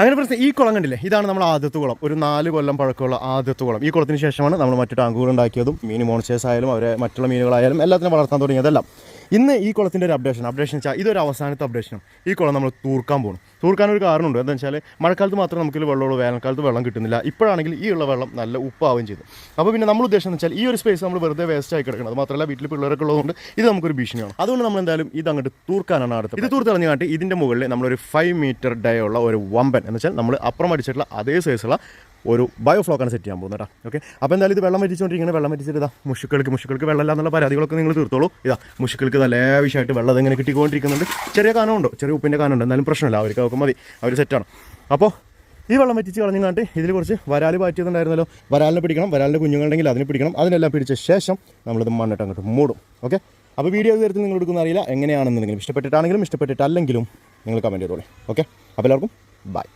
അങ്ങനെ പ്രശ്നം ഈ കുളം കണ്ടില്ലേ, ഇതാണ് നമ്മൾ ആദ്യത്തെ കുളം. ഒരു 4 കൊല്ലം പഴക്കമുള്ള ആദ്യത്തെ കുളം. ഈ കുളത്തിന് ശേഷമാണ് നമ്മൾ മറ്റു ടാങ്കുകൾ ഉണ്ടാക്കിയതും മീൻ മോൺസ്റ്റേഴ്സ് ആയാലും അവരെ മറ്റുള്ള മീനുകളായാലും എല്ലാത്തിനും വളർത്താൻ തുടങ്ങിയതെല്ലാം. ഇന്ന് ഈ കുളത്തിൻ്റെ ഒരു അപ്ഡേഷൻ വെച്ചാൽ ഇതൊരു അവസാനത്തെ അപ്ഡേഷനും. ഈ കുളം നമ്മൾ തൂർക്കാൻ പോകുന്നു. തൂർക്കാനൊരു കാരണമുണ്ട്. എന്താ വെച്ചാൽ മഴക്കാലത്ത് മാത്രം നമുക്ക് വെള്ളമുള്ളൂ, വേനൽക്കാലത്ത് വെള്ളം കിട്ടുന്നില്ല. ഇപ്പോഴാണെങ്കിൽ ഈ ഉള്ള വെള്ളം നല്ല ഉപ്പാവുകയും ചെയ്തു. അപ്പോൾ പിന്നെ നമ്മൾ ഉദ്ദേശം വെച്ചാൽ ഈ ഒരു സ്പേസ് നമ്മൾ വെറുതെ വേസ്റ്റ് ആയി കിടക്കണം. അത് മാത്രമല്ല വീട്ടിൽ പിള്ളേരൊക്കെ ഉള്ളതുകൊണ്ട് ഇത് നമുക്കൊരു ഭീഷണിയാണ്. അതുകൊണ്ട് നമ്മൾ എന്തായാലും ഇത് അങ്ങോട്ട് തൂർക്കാനാണ് അടുത്തത്. ഇത് തൂർത്തിറങ്ങി കാട്ടി ഇതിൻ്റെ മുകളിൽ നമ്മളൊരു 5 മീറ്റർ ഡേ ഉള്ള ഒരു വമ്പൻ എന്ന് വെച്ചാൽ നമ്മൾ അപ്പുറം അടിച്ചിട്ടുള്ള അതേ സൈസുള്ള ഒരു ബയോഫ്ലോക്കാണ് സെറ്റ് ചെയ്യാൻ പോകുന്നത് കേട്ടോ. ഓക്കെ, അപ്പോൾ എന്തായാലും ഇത് വെള്ളം വറ്റിച്ചുകൊണ്ടിരിക്കുന്നത്. വെള്ളം വറ്റിച്ചിട്ട് ഇതാ മുഷുക്കൾക്ക് വെള്ളം എന്നുള്ള പരാതികളൊക്കെ നിങ്ങൾ തീർത്തോളൂ. ഇതാ മുഷുക്കൾക്ക് നല്ല ആവശ്യമായിട്ട് വെള്ളം ഇങ്ങനെ കിട്ടിക്കൊണ്ടിരിക്കുന്നുണ്ട്. ചെറിയ കാനമുണ്ടോ, ചെറിയ ഉപ്പിൻ്റെ കാനുണ്ട്, എന്നാലും പ്രശ്നമില്ല, അവർക്ക് നോക്കും മതി, അവർ സെറ്റാണ്. അപ്പോൾ ഈ വെള്ളം വറ്റിച്ച് കളഞ്ഞാണ്ട് ഇതിൽ കുറച്ച് വരാൽ പാറ്റിയതുണ്ടായിരുന്നല്ലോ, വരാലിനെ പിടിക്കണം, വരാലിൻ്റെ കുഞ്ഞുങ്ങളുണ്ടെങ്കിൽ അതിനെ പിടിക്കണം. അതിനെല്ലാം പിടിച്ച ശേഷം നമ്മളിത് മണ്ണിട്ട് അങ്ങോട്ട് മൂടും. ഓക്കെ, അപ്പോൾ വീഡിയോ തരത്തിൽ നിങ്ങൾ എടുക്കുന്ന അറിയില്ല എങ്ങനെയാണെന്നുണ്ടെങ്കിലും, ഇഷ്ടപ്പെട്ടിട്ടാണെങ്കിലും ഇഷ്ടപ്പെട്ടിട്ടല്ലെങ്കിലും നിങ്ങൾ കമൻറ്റ് ചെയ്തോളൂ. ഓക്കെ, അപ്പോൾ എല്ലാവർക്കും ബൈ.